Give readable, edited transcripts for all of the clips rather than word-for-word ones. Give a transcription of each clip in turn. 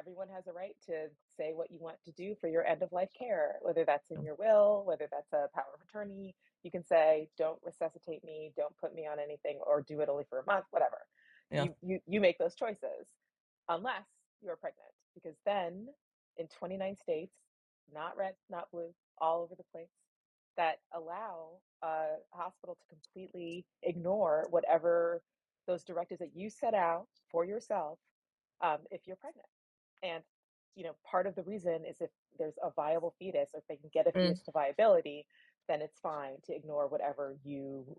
everyone has a right to say what you want to do for your end of life care, whether that's in your will, whether that's a power of attorney. You can say, don't resuscitate me, don't put me on anything, or do it only for a month, whatever. Yeah. You make those choices unless you're pregnant, because then in 29 states, not red, not blue, all over the place, that allow a hospital to completely ignore whatever those directives that you set out for yourself, if you're pregnant. And part of the reason is if there's a viable fetus, or if they can get a Mm. fetus to viability, then it's fine to ignore whatever you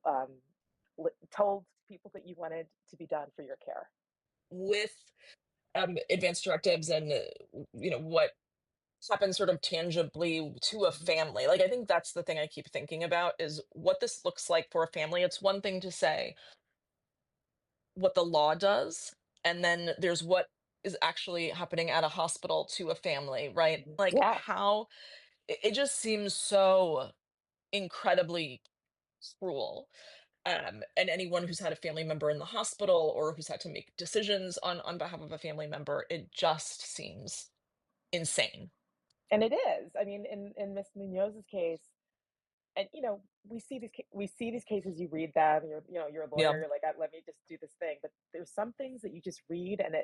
told people that you wanted to be done for your care. With advanced directives and what happens sort of tangibly to a Mhm. family. Like, I think that's the thing I keep thinking about is what this looks like for a family. It's one thing to say what the law does, and then there's what is actually happening at a hospital to a family, right? Mhm. Like, Yeah. how it just seems so incredibly cruel. And anyone who's had a family member in the hospital or who's had to make decisions on behalf of a family member, it just seems insane. And it is. I mean, in Miss Munoz's case, and we see these cases, you read them, you're a Yeah. lawyer, you're like, let me just do this thing. But there's some things that you just read, and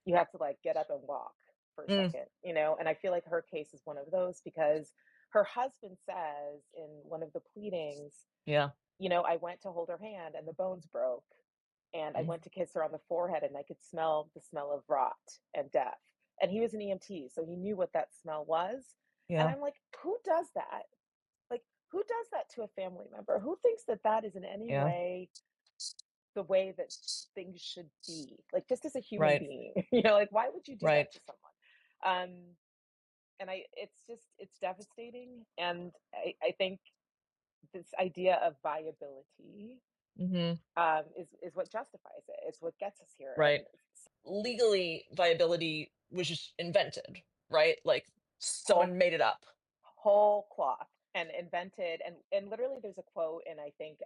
you have to like get up and walk for a Mm, second, and I feel like her case is one of those, because her husband says in one of the pleadings, yeah. I went to hold her hand and the bones broke, and I Mm, went to kiss her on the forehead and I could smell the smell of rot and death. And he was an EMT, so he knew what that smell was. And yeah. I'm like, who does that? Like, who does that to a family member? Who thinks that that is in any Yeah. way the way that things should be? Like, just as a human Right. being, like, why would you do that Right. to someone? It's devastating. And I think this idea of viability Hmm. is what justifies it. It's what gets us here. And Right. Legally, viability was just invented, right? Like, whole someone made it up. whole cloth and invented, and literally there's a quote in, I think,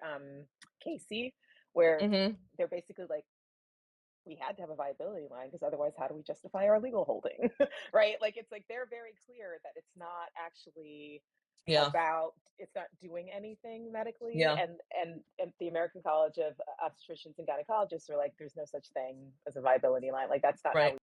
Casey, where Hmm. they're basically like, we had to have a viability line, because otherwise how do we justify our legal holding? Right, like, it's like they're very clear that it's not actually Yeah. about, it's not doing anything medically. Yeah. And the American College of Obstetricians and Gynecologists are like, there's no such thing as a viability line, like, that's not how Right. we